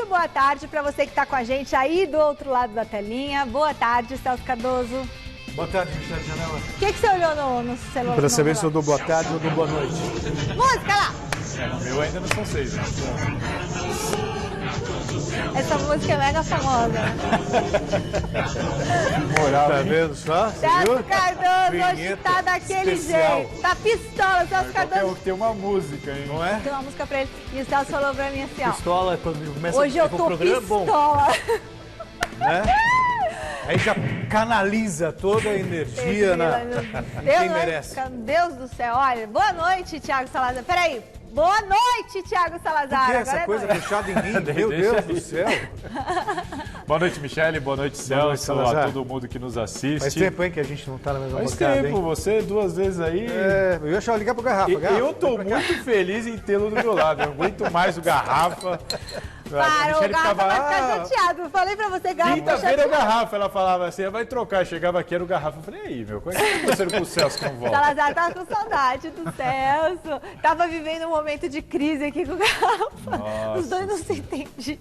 boa tarde para você que está com a gente aí do outro lado da telinha. Boa tarde, Celso Cardoso. Boa tarde, Michele Janela. O que você olhou no celular? Para saber se eu dou boa tarde ou dou boa noite. Música lá! O meu ainda não são 6, né? Essa música é mega famosa, né? Moral, tá vendo só? Celso Cardoso hoje tá daquele especial. jeito. Tá pistola, Celso Cardoso. Tem uma música, hein? Não é? Tem uma música pra ele. E o Celso falou pra mim assim, ó. Pistola, quando começa Hoje eu o tô programa, é bom. pistola. Né? Aí já canaliza toda a energia na... Quem merece. Deus do céu. Olha, boa noite, Thiago Salazar. Peraí. Boa noite, Thiago Salazar. Por que essa coisa fechada em mim? Meu Deus do céu. Boa noite, Michele. Boa noite, Celso. A todo mundo que nos assiste. Faz tempo, hein, que a gente não tá na mesma bancada, Faz tempo, hein? Você 2 vezes aí. É, eu ia ligar pro Garrafa. Eu tô muito feliz em tê-lo do meu lado. Eu aguento mais o Garrafa. Para, o Garrafa vai ficar chateado. Eu falei pra você, Garrafa. Quinta-feira é o Garrafa. Ela falava assim, vai trocar. Chegava aqui, era o Garrafa. Eu falei, aí, meu, como é que tá acontecendo com o Celso que não volta? Salazar tava com saudade do Celso. Tava vivendo um momento de crise aqui com o Garrafa. Nossa. Os dois não se entendiam.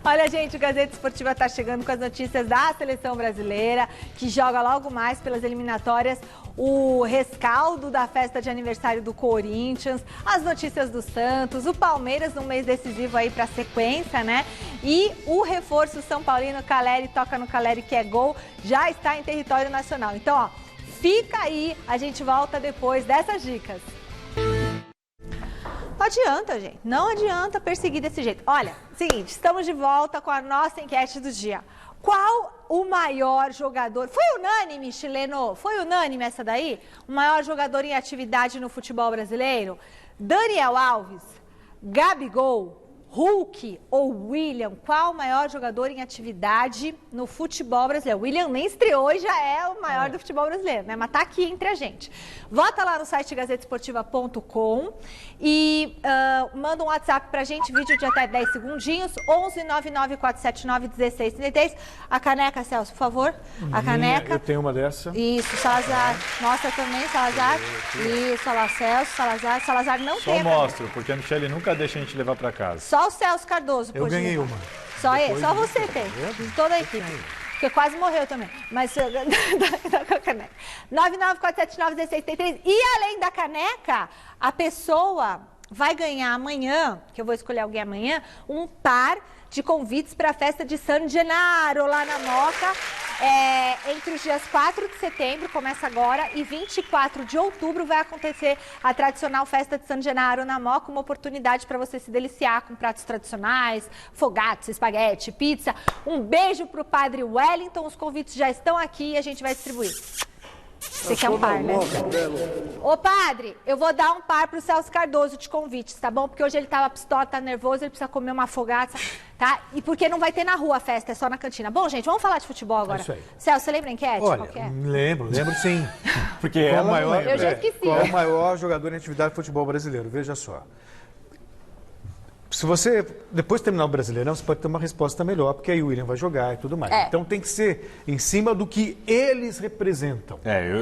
Olha, gente, o Gazeta Esportiva tá chegando com as notícias da Seleção Brasileira, que joga logo mais pelas eliminatórias. O rescaldo da festa de aniversário do Corinthians, as notícias do Santos, o Palmeiras num mês decisivo aí pra sequência, né? E o reforço São Paulino, Caleri, toca no Caleri que é gol, já está em território nacional. Então, ó, fica aí, a gente volta depois dessas dicas. Não adianta, gente, não adianta perseguir desse jeito. Olha, seguinte, estamos de volta com a nossa enquete do dia. Qual o maior jogador? Foi unânime, chileno? Foi unânime essa daí? O maior jogador em atividade no futebol brasileiro? Daniel Alves, Gabigol, Hulk ou William? Qual o maior jogador em atividade no futebol brasileiro? William nem estreou e já é o maior do futebol brasileiro, né? Mas tá aqui entre a gente. Vota lá no site gazetesportiva.com e manda um WhatsApp pra gente, vídeo de até 10 segundinhos, 11 99479 1633. A caneca, Celso, por favor. A caneca. Eu tenho uma dessa. Isso, Salazar. Mostra também, Salazar. Isso, olha lá, Celso, Salazar. Salazar não Só tem. mostro, porque a Michele nunca deixa a gente levar pra casa. Só o Celso Cardoso. Eu ganhei uma. Só ele? Só você tem. Toda a equipe. Porque quase morreu também. Mas dá com a caneca. 994791633. E além da caneca, a pessoa vai ganhar amanhã, que eu vou escolher alguém amanhã, um par de convites para a festa de San Gennaro lá na Moca. Entre os dias 4 de setembro, começa agora, e 24 de outubro vai acontecer a tradicional festa de San Gennaro na Moca, uma oportunidade para você se deliciar com pratos tradicionais, fogatos, espaguete, pizza. Um beijo pro Padre Wellington, os convites já estão aqui e a gente vai distribuir. Você quer um par, né? Ô, padre, eu vou dar um par pro Celso Cardoso de convites, tá bom? Porque hoje ele tava pistola, tá nervoso, ele precisa comer uma afogada, tá? E porque não vai ter na rua a festa, é só na cantina. Bom, gente, vamos falar de futebol agora. É isso aí. Celso, você lembra a enquete? Olha, Qual que é? lembro sim. Porque é o maior. Eu já esqueci. Qual é o maior jogador em atividade de futebol brasileiro? Veja só. Se você, depois de terminar o Brasileirão, você pode ter uma resposta melhor, porque aí o William vai jogar e tudo mais. Então tem que ser em cima do que eles representam.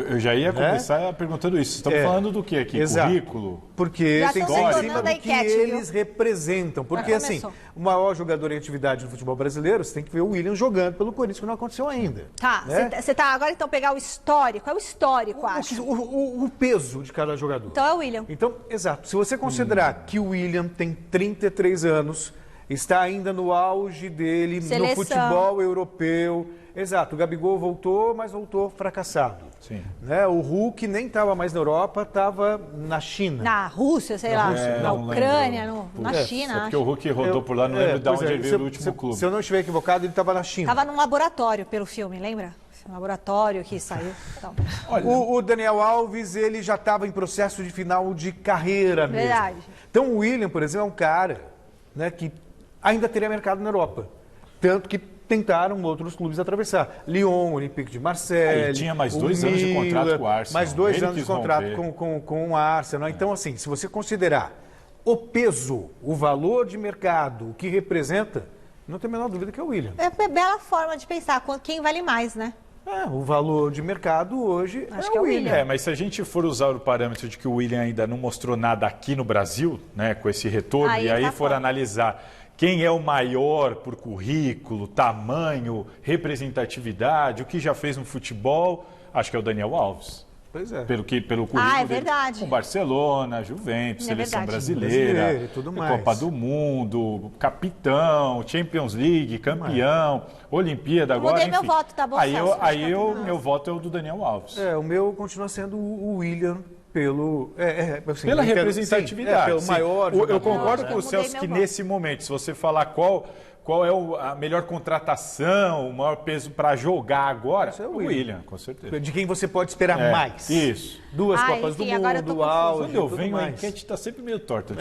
Eu já ia começar perguntando isso. Estamos falando do que aqui? Exato. Currículo? Porque Já tem que estão ser em detonando cima do a que enquete, eles viu? representam. Porque Já assim, começou. o maior jogador em atividade no futebol brasileiro, você tem que ver o William jogando pelo Corinthians, que não aconteceu ainda. Tá, você tá agora então pegar o histórico. É o histórico, acho. O peso de cada jogador. Então é o William. Então, exato. Se você considerar que o William tem 33 anos, está ainda no auge dele Seleção. no futebol europeu. Exato. O Gabigol voltou, mas voltou fracassado. Sim. Né? O Hulk nem estava mais na Europa, estava na China. Na Rússia, sei lá, na Ucrânia, na China. É porque o Hulk rodou por lá, não lembro de onde ele veio do último clube. Se eu não estiver equivocado, ele estava na China. Tava num laboratório pelo filme, lembra? Um laboratório que saiu. Então. O Daniel Alves, ele já estava em processo de final de carreira mesmo. Verdade. Então o William, por exemplo, é um cara, né, que ainda teria mercado na Europa. Tanto que tentaram outros clubes atravessar. Lyon, Olympique de Marseille. Ele tinha mais 2 anos de contrato com o Arsenal. Mais 2 Ele anos de quis contrato romper. com o Arsenal. Então, assim, se você considerar o peso, o valor de mercado, o que representa, não tem a menor dúvida que é o William. É bela forma de pensar. Quem vale mais, né? O valor de mercado hoje Acho que é o William. Mas se a gente for usar o parâmetro de que o William ainda não mostrou nada aqui no Brasil, né, com esse retorno, Aí e aí tá for fora. analisar quem é o maior por currículo, tamanho, representatividade, o que já fez no futebol, acho que é o Daniel Alves. Pois é. Pelo currículo é dele, verdade. com Barcelona, Juventus, Seleção verdade. Brasileira, E tudo mais. Copa do Mundo, capitão, Champions League, campeão, Olimpíada agora, Mudei meu enfim. voto, tá bom, Celso? Meu voto é o do Daniel Alves. O meu continua sendo o William pelo... assim, Pela eu entendo- representatividade. sim, pelo sim. maior Eu jogador, concordo né? com o Mudei Celso meu que voto. nesse momento, se você falar qual é a melhor contratação, o maior peso para jogar agora, é o William, com certeza. De quem você pode esperar mais. Isso. 2 Copas enfim, do agora eu tô Mundo, confusa. auge, Quando eu tudo venho, a mais. enquete está sempre meio torta.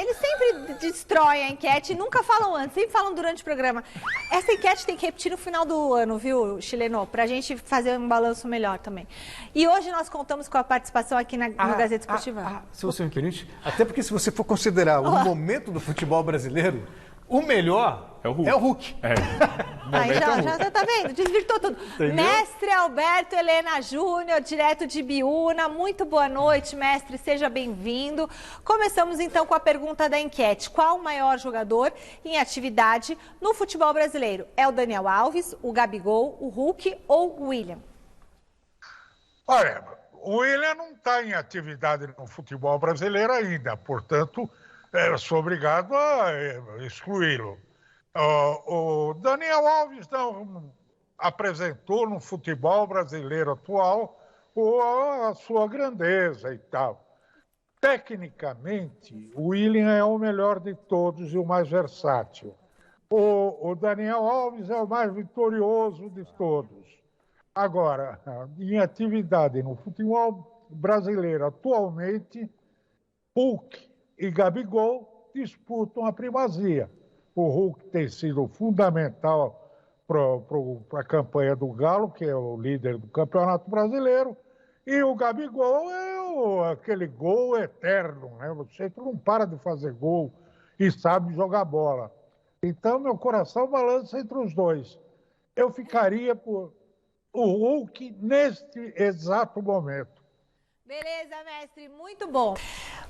Eles sempre destroem a enquete, nunca falam antes, sempre falam durante o programa. Essa enquete tem que repetir no final do ano, viu, Chileno? Pra gente fazer um balanço melhor também. E hoje nós contamos com a participação aqui no Gazeta Esportiva. Se você me permite, até porque se você for considerar o momento do futebol brasileiro, o melhor É o Hulk. É o Hulk. Aí já tá vendo? Desvirtou tudo. Entendeu? Mestre Alberto Helena Júnior, direto de Biúna. Muito boa noite, mestre. Seja bem-vindo. Começamos então com a pergunta da enquete. Qual o maior jogador em atividade no futebol brasileiro? É o Daniel Alves, o Gabigol, o Hulk ou o William? Olha, o William não está em atividade no futebol brasileiro ainda, portanto, eu sou obrigado a excluí-lo. O Daniel Alves não apresentou no futebol brasileiro atual a sua grandeza e tal. Tecnicamente, o William é o melhor de todos e o mais versátil. O Daniel Alves é o mais vitorioso de todos. Agora, em atividade no futebol brasileiro atualmente, Hulk e Gabigol disputam a primazia. O Hulk tem sido fundamental para a campanha do Galo, que é o líder do Campeonato Brasileiro, e o Gabigol é aquele gol eterno, né? Você não para de fazer gol e sabe jogar bola. Então, meu coração balança entre os dois. Eu ficaria por o Hulk neste exato momento. Beleza, mestre, muito bom.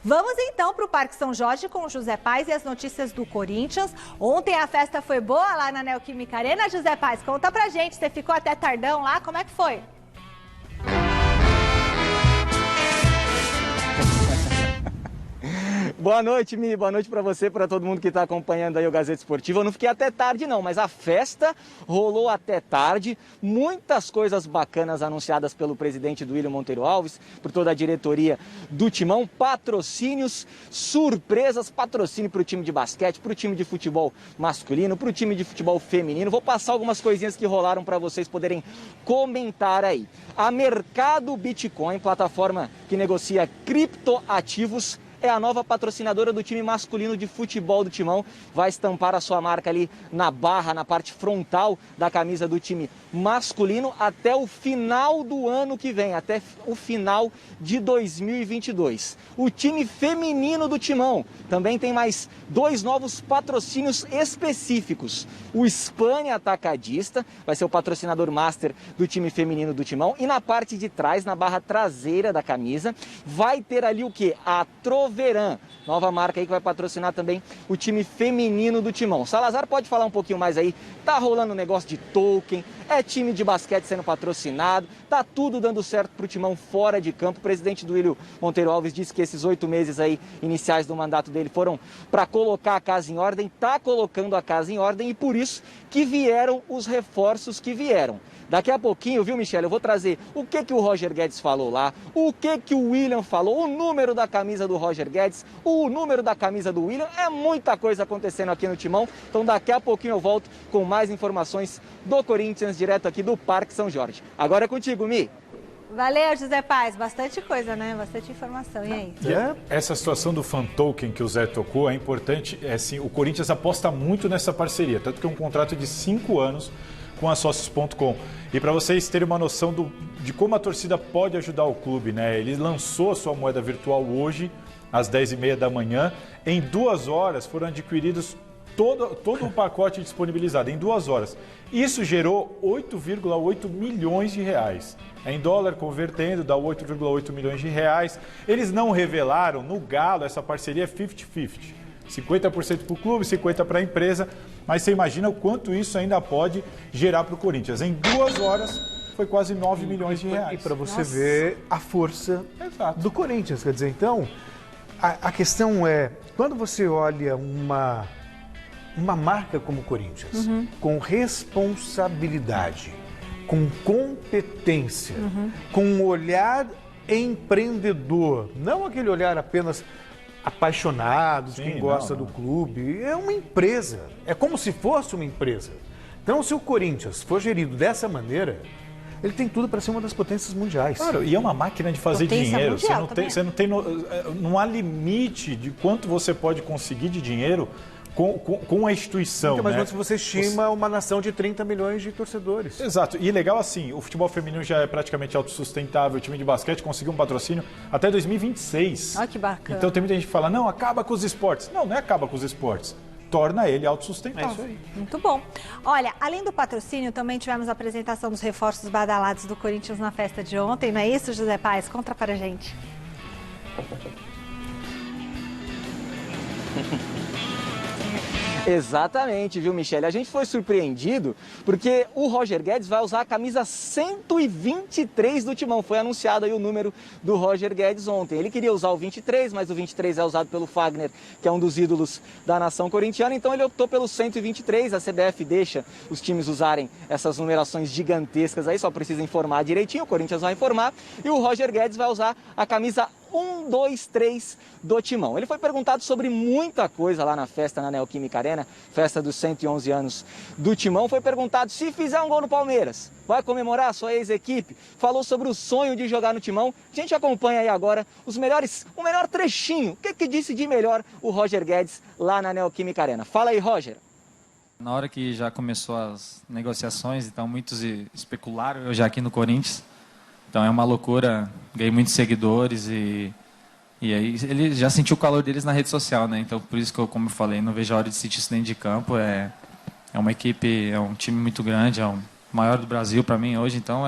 Vamos então para o Parque São Jorge com o José Paz e as notícias do Corinthians. Ontem a festa foi boa lá na Neoquímica Arena. José Paz, conta pra gente, você ficou até tardão lá, como é que foi? Boa noite, Mi. Boa noite para você, para todo mundo que está acompanhando aí o Gazeta Esportiva. Eu não fiquei até tarde não, mas a festa rolou até tarde. Muitas coisas bacanas anunciadas pelo presidente do William Monteiro Alves, por toda a diretoria do Timão. Patrocínios, surpresas, patrocínio para o time de basquete, para o time de futebol masculino, para o time de futebol feminino. Vou passar algumas coisinhas que rolaram para vocês poderem comentar aí. A Mercado Bitcoin, plataforma que negocia criptoativos, é a nova patrocinadora do time masculino de futebol do Timão. Vai estampar a sua marca ali na barra, na parte frontal da camisa do time masculino até o final do ano que vem, até o final de 2022. O time feminino do Timão também tem mais 2 novos patrocínios específicos. O Spania Atacadista vai ser o patrocinador master do time feminino do Timão. E na parte de trás, na barra traseira da camisa, vai ter ali o quê? A Troveran, nova marca aí que vai patrocinar também o time feminino do Timão. Salazar pode falar um pouquinho mais aí, tá rolando um negócio de token, é time de basquete sendo patrocinado, tá tudo dando certo pro Timão fora de campo. O presidente do William Monteiro Alves disse que esses 8 meses aí iniciais do mandato dele foram para colocar a casa em ordem, tá colocando a casa em ordem e por isso que vieram os reforços que vieram. Daqui a pouquinho, viu, Michele, eu vou trazer o que o Roger Guedes falou lá, o que o William falou, o número da camisa do Roger Guedes, o número da camisa do William, é muita coisa acontecendo aqui no Timão. Então daqui a pouquinho eu volto com mais informações do Corinthians, direto aqui do Parque São Jorge. Agora é contigo, Mi. Valeu, José Paz, bastante coisa, né? Bastante informação, e aí? Essa situação do fan token que o Zé tocou é importante, assim, o Corinthians aposta muito nessa parceria, tanto que é um contrato de 5 anos com a Sócios.com. E para vocês terem uma noção de como a torcida pode ajudar o clube, né? Ele lançou a sua moeda virtual hoje, às 10h30 da manhã. Em 2 horas foram adquiridos todo o pacote disponibilizado, em 2 horas. Isso gerou 8,8 milhões de reais. Em dólar, convertendo, dá 8,8 milhões de reais. Eles não revelaram, no Galo, essa parceria é 50-50. 50% para o clube, 50% para a empresa. Mas você imagina o quanto isso ainda pode gerar para o Corinthians. Em 2 horas, foi quase 9 milhões de reais. E para você ver a força do Corinthians. Quer dizer, então, a questão é, quando você olha uma marca como o Corinthians, com responsabilidade, com competência, com um olhar empreendedor, não aquele olhar apenas apaixonado de quem gosta do clube, é uma empresa, é como se fosse uma empresa. Então, se o Corinthians for gerido dessa maneira, ele tem tudo para ser uma das potências mundiais. Claro, e é uma máquina de fazer dinheiro. Não há limite de quanto você pode conseguir de dinheiro com a instituição. Então, mas né? quando você estima uma nação de 30 milhões de torcedores. Exato. E legal assim, o futebol feminino já é praticamente autossustentável, o time de basquete conseguiu um patrocínio até 2026. Olha que bacana. Então tem muita gente que fala, não, acaba com os esportes. Não, não é acaba com os esportes. Torna ele autossustentável. É isso aí. Muito bom. Olha, além do patrocínio, também tivemos a apresentação dos reforços badalados do Corinthians na festa de ontem, não é isso, José Paes? Conta para a gente. Exatamente, viu, Michele? A gente foi surpreendido porque o Roger Guedes vai usar a camisa 123 do Timão. Foi anunciado aí o número do Roger Guedes ontem. Ele queria usar o 23, mas o 23 é usado pelo Fagner, que é um dos ídolos da nação corintiana. Então ele optou pelo 123. A CBF deixa os times usarem essas numerações gigantescas aí, só precisa informar direitinho. O Corinthians vai informar. E o Roger Guedes vai usar a camisa 123 do Timão. Ele foi perguntado sobre muita coisa lá na festa na Neoquímica Arena, festa dos 111 anos do Timão. Foi perguntado se fizer um gol no Palmeiras, vai comemorar a sua ex-equipe? Falou sobre o sonho de jogar no Timão. A gente acompanha aí agora o melhor trechinho. O que disse de melhor o Roger Guedes lá na Neoquímica Arena? Fala aí, Roger. Na hora que já começou as negociações, então muitos especularam eu já aqui no Corinthians. Então é uma loucura, ganhei muitos seguidores e aí ele já sentiu o calor deles na rede social, né? Então por isso que eu, como eu falei, não vejo a hora de sentir isso dentro de campo. É uma equipe, é um time muito grande, é o maior do Brasil para mim hoje, então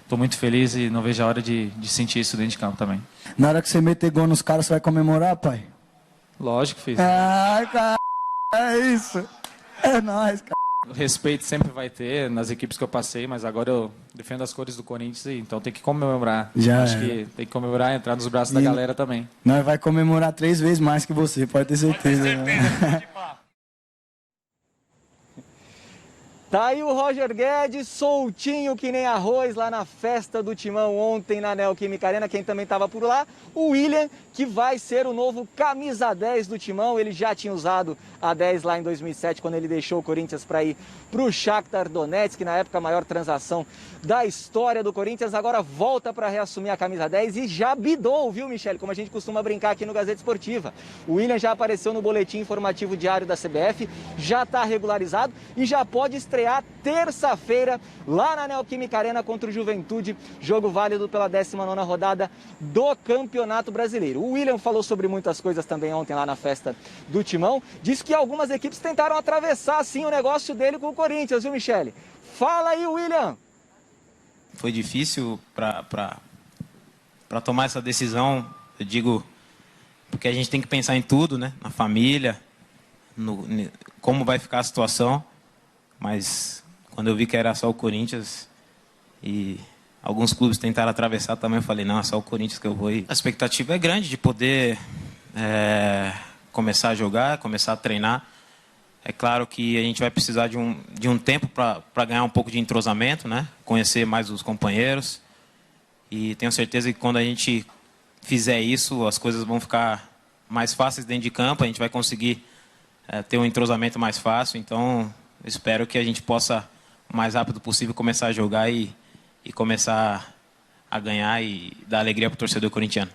estou muito feliz e não vejo a hora de sentir isso dentro de campo também. Na hora que você meter gol nos caras, você vai comemorar, pai? Lógico, filho. Ai, cara, é isso. É nóis, cara. O respeito sempre vai ter nas equipes que eu passei, mas agora eu defendo as cores do Corinthians, então tem que comemorar. Acho que tem que comemorar e entrar nos braços da galera também. Nós vai comemorar 3 vezes mais que você, pode ter certeza. Né? Tá aí o Roger Guedes, soltinho que nem arroz lá na festa do Timão ontem na Neoquímica Arena. Quem também estava por lá, o William, que vai ser o novo camisa 10 do Timão. Ele já tinha usado a 10 lá em 2007, quando ele deixou o Corinthians para ir para o Shakhtar Donetsk, na época a maior transação da história do Corinthians. Agora volta para reassumir a camisa 10 e já bidou, viu, Michele? Como a gente costuma brincar aqui no Gazeta Esportiva. O William já apareceu no boletim informativo diário da CBF, já está regularizado e já pode estrear terça-feira lá na Neoquímica Arena contra o Juventude, jogo válido pela 19ª rodada do Campeonato Brasileiro. O William falou sobre muitas coisas também ontem lá na festa do Timão, disse que algumas equipes tentaram atravessar assim o negócio dele com o Corinthians, viu, Michele? Fala aí, William! Foi difícil para tomar essa decisão, eu digo, porque a gente tem que pensar em tudo, né? Na família, como vai ficar a situação. Mas quando eu vi que era só o Corinthians e alguns clubes tentaram atravessar também, eu falei, não, é só o Corinthians que eu vou. E a expectativa é grande de poder começar a jogar, começar a treinar. É claro que a gente vai precisar de um tempo para ganhar um pouco de entrosamento, né? Conhecer mais os companheiros. E tenho certeza que quando a gente fizer isso, as coisas vão ficar mais fáceis dentro de campo, a gente vai conseguir ter um entrosamento mais fácil. Então, espero que a gente possa, o mais rápido possível, começar a jogar e começar a ganhar e dar alegria para o torcedor corintiano.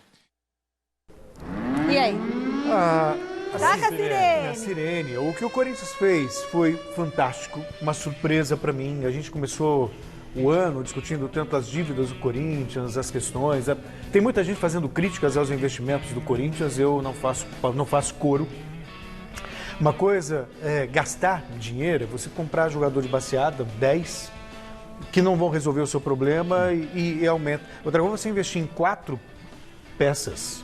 E aí? A sirene. O que o Corinthians fez foi fantástico, uma surpresa para mim. A gente começou o ano discutindo tanto as dívidas do Corinthians, as questões. Tem muita gente fazendo críticas aos investimentos do Corinthians, eu não faço coro. Uma coisa é gastar dinheiro, é você comprar jogador de baseada, 10, que não vão resolver o seu problema e aumenta. Outra coisa é você investir em 4 peças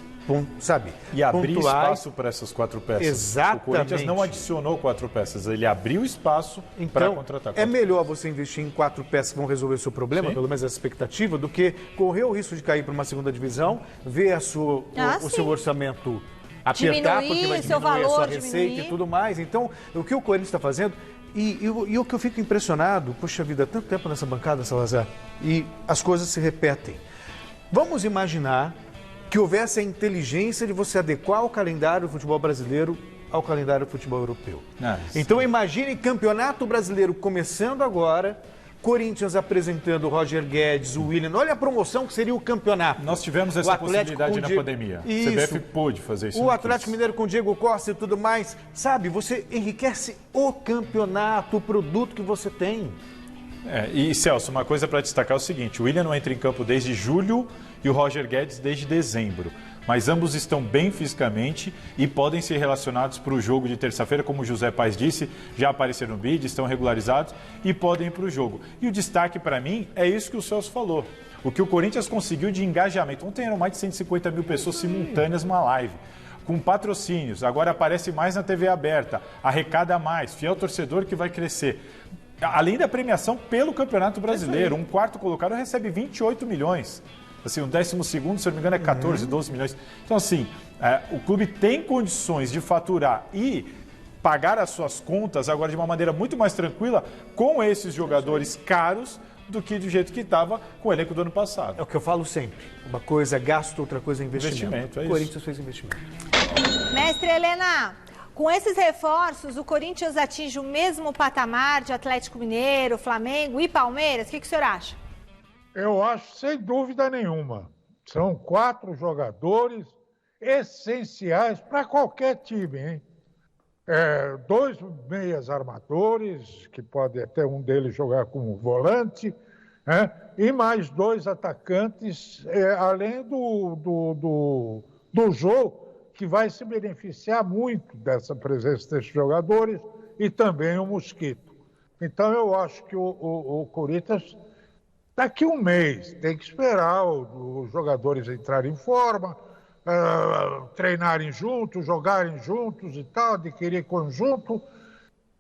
sabe? E abrir pontuais. espaço para essas 4 peças. Exatamente. O Corinthians não adicionou 4 peças, ele abriu espaço para Então, contratar. é melhor você investir em 4 peças que vão resolver o seu problema, Sim. pelo menos essa expectativa, do que correr o risco de cair para uma segunda divisão, ver o seu orçamento apertar, porque vai seu diminuir a valor, sua receita e tudo mais. Então, o que o Corinthians está fazendo... E o que eu fico impressionado, poxa vida, tanto tempo nessa bancada, Salazar, e as coisas se repetem. Vamos imaginar que houvesse a inteligência de você adequar o calendário do futebol brasileiro ao calendário do futebol europeu. Então imagine Campeonato Brasileiro começando agora, Corinthians apresentando o Roger Guedes, o Willian. Olha a promoção que seria o campeonato. Nós tivemos essa possibilidade na pandemia. Isso. A CBF pôde fazer isso. O Atlético Mineiro com o Diego Costa e tudo mais. Sabe, você enriquece o campeonato, o produto que você tem. E Celso, uma coisa para destacar é o seguinte, o Willian não entra em campo desde julho e o Roger Guedes desde dezembro. Mas ambos estão bem fisicamente e podem ser relacionados para o jogo de terça-feira, como o José Paes disse, já apareceram no bid, estão regularizados e podem ir para o jogo. E o destaque para mim é isso que o Celso falou. O que o Corinthians conseguiu de engajamento. Ontem eram mais de 150 mil pessoas simultâneas numa live. Com patrocínios, agora aparece mais na TV aberta, arrecada mais, fiel torcedor que vai crescer. Além da premiação pelo Campeonato Brasileiro, um quarto colocado recebe 28 milhões. Assim, o 12º, se eu não me engano, é 14, 12 milhões. Então, assim, o clube tem condições de faturar e pagar as suas contas agora de uma maneira muito mais tranquila com esses jogadores caros do que do jeito que estava com o elenco do ano passado. É o que eu falo sempre. Uma coisa é gasto, outra coisa é investimento. Investimento, é o Corinthians fez investimento. Mestre Helena, com esses reforços, o Corinthians atinge o mesmo patamar de Atlético Mineiro, Flamengo e Palmeiras? O que o senhor acha? Eu acho, sem dúvida nenhuma. São 4 jogadores essenciais para qualquer time, hein? 2 meias armadores, que pode até um deles jogar como volante, né? E mais 2 atacantes, além do jogo, que vai se beneficiar muito dessa presença desses jogadores, e também o Mosquito. Então, eu acho que o Corinthians... Daqui um mês, tem que esperar os jogadores entrarem em forma, treinarem juntos, jogarem juntos e tal, adquirir conjunto.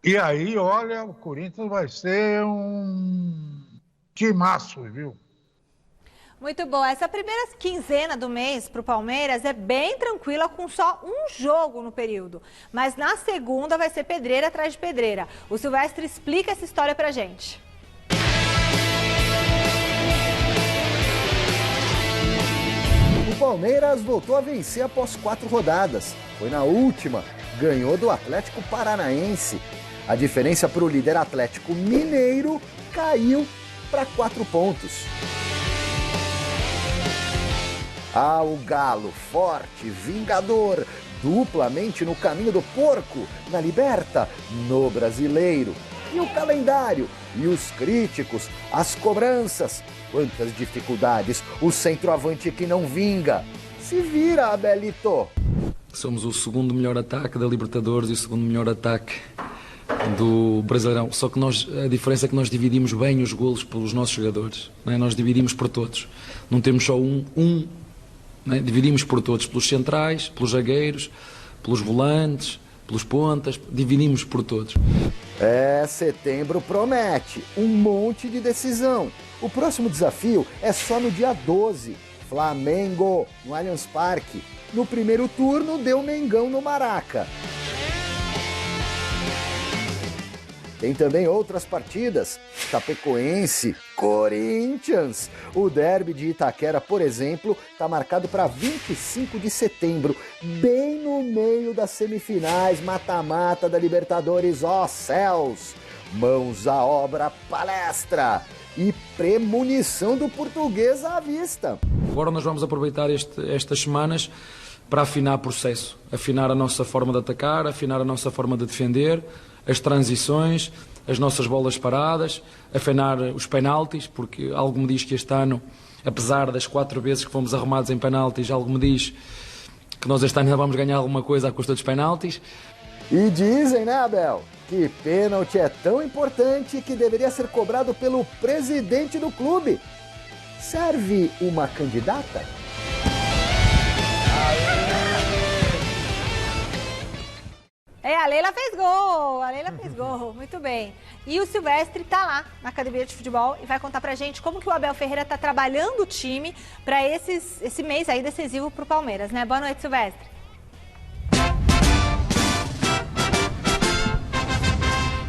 E aí, olha, o Corinthians vai ser um timaço, viu? Muito bom. Essa primeira quinzena do mês para o Palmeiras é bem tranquila, com só um jogo no período. Mas na segunda vai ser pedreira atrás de pedreira. O Silvestre explica essa história pra gente. O Palmeiras voltou a vencer após 4 rodadas. Foi na última, ganhou do Atlético Paranaense. A diferença para o líder Atlético Mineiro caiu para 4 pontos. O Galo, forte, vingador, duplamente no caminho do porco, na Liberta, no Brasileiro. E o calendário, e os críticos, as cobranças. Quantas dificuldades, o centroavante que não vinga. Se vira, Abelito. Somos o segundo melhor ataque da Libertadores e o segundo melhor ataque do Brasileirão. Só que a diferença é que nós dividimos bem os golos pelos nossos jogadores. Não é? Nós dividimos por todos. Não temos só um. Não é? Dividimos por todos, pelos centrais, pelos zagueiros, pelos volantes, pelos pontas, dividimos por todos. Setembro promete um monte de decisão. O próximo desafio é só no dia 12, Flamengo, no Allianz Parque. No primeiro turno, deu Mengão no Maraca. Tem também outras partidas, Chapecoense, Corinthians. O derby de Itaquera, por exemplo, está marcado para 25 de setembro, bem no meio das semifinais, mata-mata da Libertadores. Ó céus, mãos à obra, palestra e premonição do Português à vista. Agora nós vamos aproveitar estas semanas para afinar o processo, afinar a nossa forma de atacar, afinar a nossa forma de defender, as transições, as nossas bolas paradas, afinar os penaltis, porque algo me diz que este ano, apesar das 4 vezes que fomos arrumados em penaltis, algo me diz que nós este ano já vamos ganhar alguma coisa à custa dos penaltis. E dizem, né, Abel, que pênalti é tão importante que deveria ser cobrado pelo presidente do clube. Serve uma candidata? Aê! A Leila fez gol, muito bem. E o Silvestre tá lá na academia de futebol e vai contar pra gente como que o Abel Ferreira tá trabalhando o time para esse mês aí decisivo pro Palmeiras, né? Boa noite, Silvestre.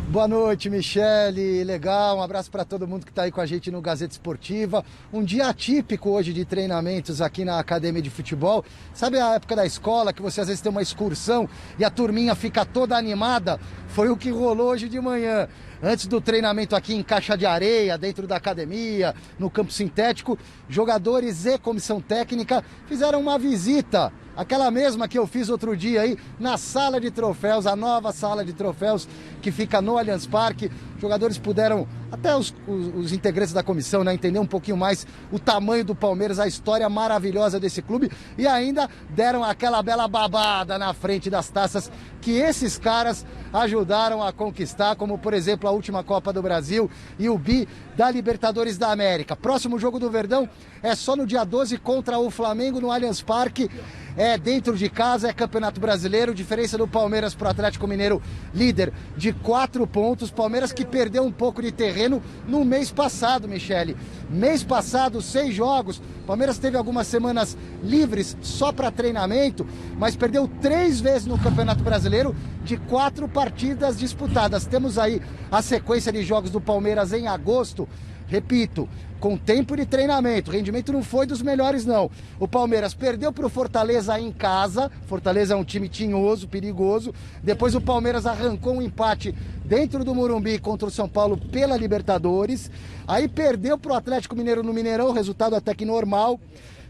Boa noite, Michele. Legal, um abraço para todo mundo que está aí com a gente no Gazeta Esportiva. Um dia atípico hoje de treinamentos aqui na Academia de Futebol. Sabe a época da escola que você às vezes tem uma excursão e a turminha fica toda animada? Foi o que rolou hoje de manhã. Antes do treinamento aqui em Caixa de Areia, dentro da academia, no campo sintético, jogadores e comissão técnica fizeram uma visita, aquela mesma que eu fiz outro dia aí, na sala de troféus, a nova sala de troféus que fica no Allianz Parque. Jogadores puderam, até os integrantes da comissão, né, entender um pouquinho mais o tamanho do Palmeiras, a história maravilhosa desse clube, e ainda deram aquela bela babada na frente das taças que esses caras ajudaram a conquistar, como por exemplo a última Copa do Brasil e o bi da Libertadores da América. Próximo jogo do Verdão é só no dia 12 contra o Flamengo no Allianz Parque. É dentro de casa, é Campeonato Brasileiro, diferença do Palmeiras para o Atlético Mineiro, líder de 4 pontos. Palmeiras que perdeu um pouco de terreno no mês passado, Michele. Mês passado, 6 jogos. Palmeiras teve algumas semanas livres só para treinamento, mas perdeu 3 vezes no Campeonato Brasileiro de 4 partidas disputadas. Temos aí a sequência de jogos do Palmeiras em agosto. Repito, com tempo de treinamento, o rendimento não foi dos melhores não. O Palmeiras perdeu para o Fortaleza em casa, Fortaleza é um time tinhoso, perigoso. Depois o Palmeiras arrancou um empate dentro do Morumbi contra o São Paulo pela Libertadores. Aí perdeu para o Atlético Mineiro no Mineirão, resultado até que normal,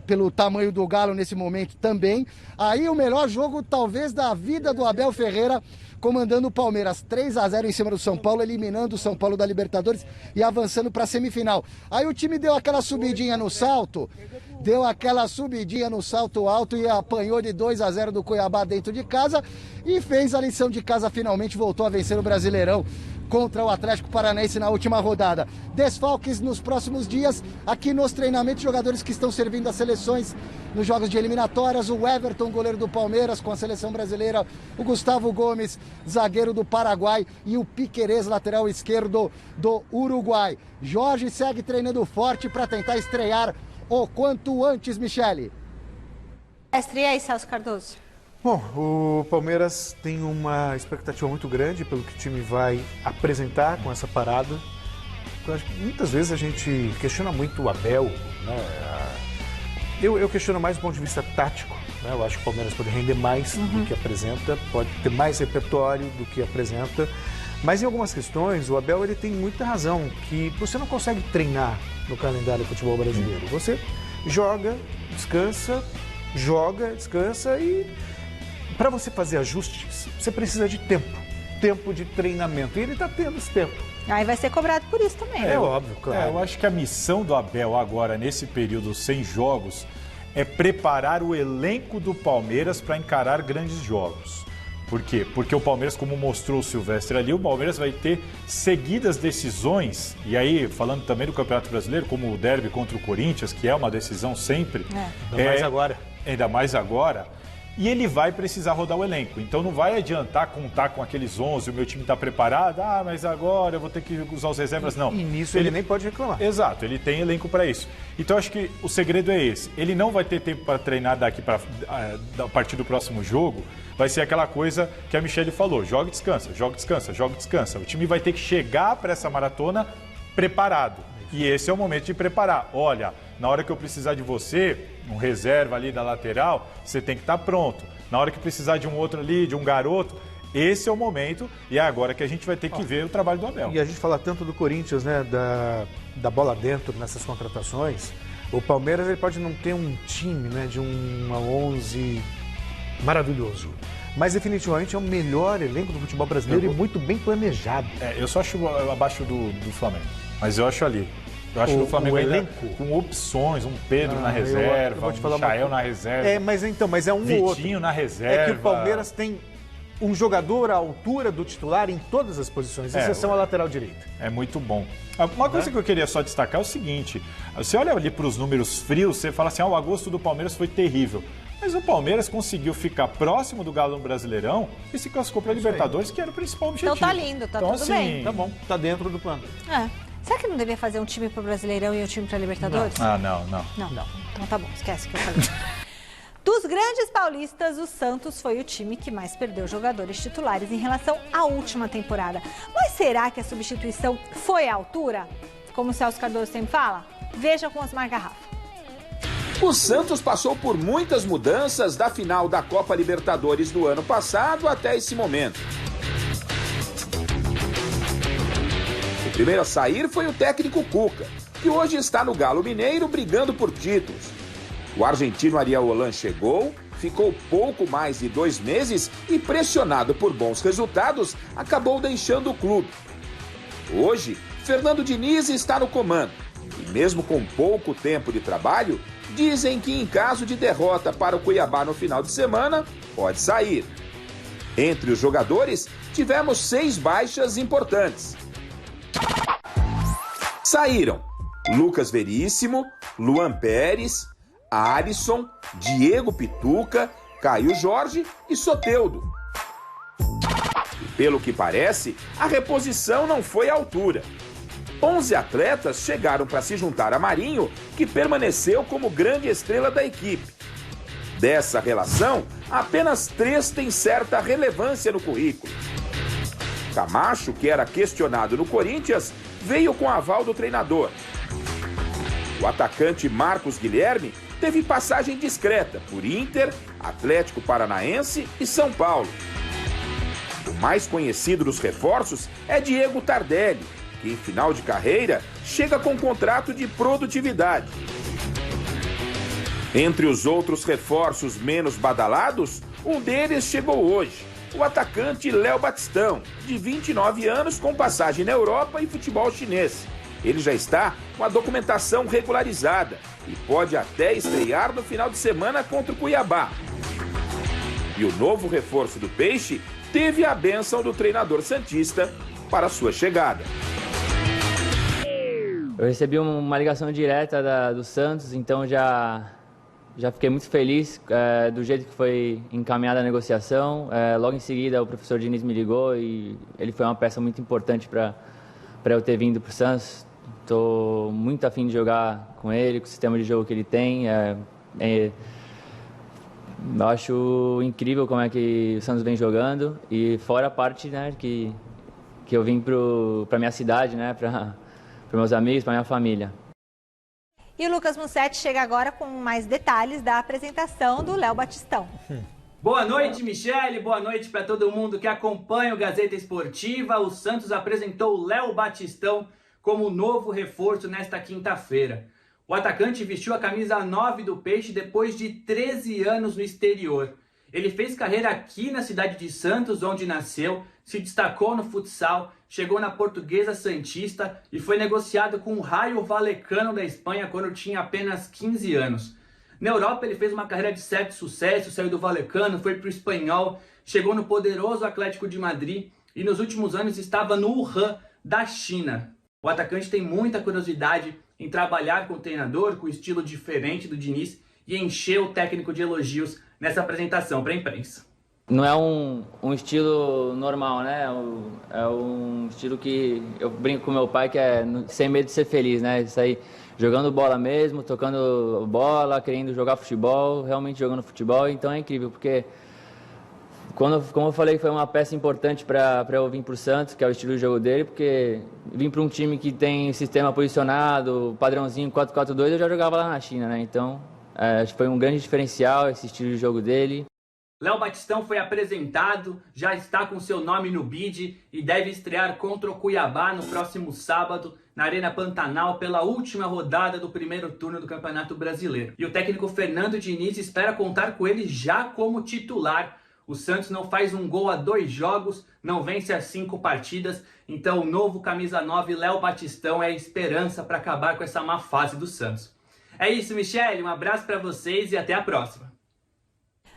pelo tamanho do Galo nesse momento também. Aí o melhor jogo talvez da vida do Abel Ferreira, comandando o Palmeiras 3-0 em cima do São Paulo, eliminando o São Paulo da Libertadores e avançando para a semifinal. Aí o time deu aquela subidinha no salto, alto e apanhou de 2-0 do Cuiabá dentro de casa e fez a lição de casa finalmente, voltou a vencer o Brasileirão contra o Atlético Paranaense na última rodada. Desfalques nos próximos dias, aqui nos treinamentos, jogadores que estão servindo as seleções nos jogos de eliminatórias, o Everton, goleiro do Palmeiras com a seleção brasileira, o Gustavo Gomes, zagueiro do Paraguai, e o Piquerez, lateral esquerdo do Uruguai. Jorge segue treinando forte para tentar estrear o quanto antes, Michele. Estreia aí, Celso Cardoso. Bom, o Palmeiras tem uma expectativa muito grande pelo que o time vai apresentar com essa parada. Eu acho que muitas vezes a gente questiona muito o Abel, né? Eu questiono mais do ponto de vista tático, né? Eu acho que o Palmeiras pode render mais do que apresenta, pode ter mais repertório do que apresenta, mas em algumas questões o Abel ele tem muita razão, que você não consegue treinar no calendário do futebol brasileiro. Você joga, descansa e para você fazer ajustes, você precisa de tempo de treinamento. E ele está tendo esse tempo. Aí vai ser cobrado por isso também. É óbvio, claro. Eu acho que a missão do Abel agora, nesse período sem jogos, é preparar o elenco do Palmeiras para encarar grandes jogos. Por quê? Porque o Palmeiras, como mostrou o Silvestre ali, o Palmeiras vai ter seguidas decisões, e aí, falando também do Campeonato Brasileiro, como o derby contra o Corinthians, que é uma decisão sempre. Ainda mais agora. E ele vai precisar rodar o elenco. Então não vai adiantar contar com aqueles 11, o meu time está preparado, mas agora eu vou ter que usar os reservas. Não. E nisso ele nem pode reclamar. Exato, ele tem elenco para isso. Então acho que o segredo é esse. Ele não vai ter tempo para treinar daqui a partir do próximo jogo. Vai ser aquela coisa que a Michele falou: joga e descansa, joga e descansa, joga e descansa. O time vai ter que chegar para essa maratona preparado. E esse é o momento de preparar. Olha, na hora que eu precisar de você, um reserva ali da lateral, você tem que estar pronto. Na hora que precisar de um outro ali, de um garoto, esse é o momento e é agora que a gente vai ter que ver o trabalho do Abel. E a gente fala tanto do Corinthians, né, da bola dentro nessas contratações. O Palmeiras ele pode não ter um time, né, de uma 11 maravilhoso, mas definitivamente é o melhor elenco do futebol brasileiro e muito bem planejado. Eu só acho abaixo do Flamengo, mas eu acho ali. Eu acho que o Flamengo elenco com opções, um Pedro na reserva, um Michael na reserva. Mas é um Vitinho outro. Vitinho na reserva. É que o Palmeiras tem um jogador à altura do titular em todas as posições, exceção a lateral direita. É muito bom. Uma coisa que eu queria só destacar é o seguinte: você olha ali para os números frios, você fala assim, o agosto do Palmeiras foi terrível. Mas o Palmeiras conseguiu ficar próximo do Galo no Brasileirão e se classificou para a Libertadores, que era o principal objetivo. Então tá lindo, tá então, tudo assim, bem. Tá bom, tá dentro do plano. Será que não devia fazer um time pro Brasileirão e um time pra Libertadores? Não. Não. Então tá bom, esquece o que eu falei. Dos grandes paulistas, o Santos foi o time que mais perdeu jogadores titulares em relação à última temporada. Mas será que a substituição foi à altura? Como o Celso Cardoso sempre fala? Veja com Osmar Garrafa. O Santos passou por muitas mudanças da final da Copa Libertadores do ano passado até esse momento. O primeiro a sair foi o técnico Cuca, que hoje está no Galo Mineiro brigando por títulos. O argentino Ariel Holan chegou, ficou pouco mais de 2 meses e, pressionado por bons resultados, acabou deixando o clube. Hoje, Fernando Diniz está no comando e, mesmo com pouco tempo de trabalho, dizem que em caso de derrota para o Cuiabá no final de semana, pode sair. Entre os jogadores, tivemos 6 baixas importantes. Saíram Lucas Veríssimo, Luan Pérez, Alisson, Diego Pituca, Caio Jorge e Soteldo. E pelo que parece, a reposição não foi à altura. 11 atletas chegaram para se juntar a Marinho, que permaneceu como grande estrela da equipe. Dessa relação, apenas 3 têm certa relevância no currículo. Camacho, que era questionado no Corinthians, veio com aval do treinador. O atacante Marcos Guilherme teve passagem discreta por Inter, Atlético Paranaense e São Paulo. O mais conhecido dos reforços é Diego Tardelli, que em final de carreira chega com contrato de produtividade. Entre os outros reforços menos badalados, um deles chegou hoje, o atacante Léo Batistão, de 29 anos com passagem na Europa e futebol chinês. Ele já está com a documentação regularizada e pode até estrear no final de semana contra o Cuiabá. E o novo reforço do Peixe teve a bênção do treinador santista para sua chegada. Eu recebi uma ligação direta do Santos, então já fiquei muito feliz do jeito que foi encaminhada a negociação. Logo em seguida o professor Diniz me ligou e ele foi uma peça muito importante para eu ter vindo para o Santos. Estou muito afim de jogar com ele, com o sistema de jogo que ele tem. Eu acho incrível como é que o Santos vem jogando. E fora a parte, né, que eu vim para minha cidade, né, para meus amigos, para minha família. E o Lucas Mussetti chega agora com mais detalhes da apresentação do Léo Batistão. Boa noite, Michele. Boa noite para todo mundo que acompanha o Gazeta Esportiva. O Santos apresentou o Léo Batistão como novo reforço nesta quinta-feira. O atacante vestiu a camisa 9 do Peixe depois de 13 anos no exterior. Ele fez carreira aqui na cidade de Santos, onde nasceu, se destacou no futsal, chegou na Portuguesa Santista e foi negociado com o Rayo Vallecano da Espanha quando tinha apenas 15 anos. Na Europa ele fez uma carreira de certo sucesso, saiu do Vallecano, foi para o Espanhol, chegou no poderoso Atlético de Madrid e nos últimos anos estava no Wuhan da China. O atacante tem muita curiosidade em trabalhar com o treinador, com um estilo diferente do Diniz e encheu o técnico de elogios nessa apresentação para a imprensa. Não é um estilo normal, né? É um estilo que eu brinco com meu pai, que é sem medo de ser feliz, né? Isso aí, jogando bola mesmo, tocando bola, querendo jogar futebol, realmente jogando futebol. Então é incrível, porque, como eu falei, foi uma peça importante para eu vir para o Santos, que é o estilo de jogo dele, porque vim para um time que tem sistema posicionado, padrãozinho 4-4-2, eu já jogava lá na China, né? Então, acho que foi um grande diferencial esse estilo de jogo dele. Léo Batistão foi apresentado, já está com seu nome no bid e deve estrear contra o Cuiabá no próximo sábado na Arena Pantanal pela última rodada do primeiro turno do Campeonato Brasileiro. E o técnico Fernando Diniz espera contar com ele já como titular. O Santos não faz um gol há 2 jogos, não vence as 5 partidas, então o novo camisa 9 Léo Batistão é a esperança para acabar com essa má fase do Santos. É isso, Michele, um abraço para vocês e até a próxima.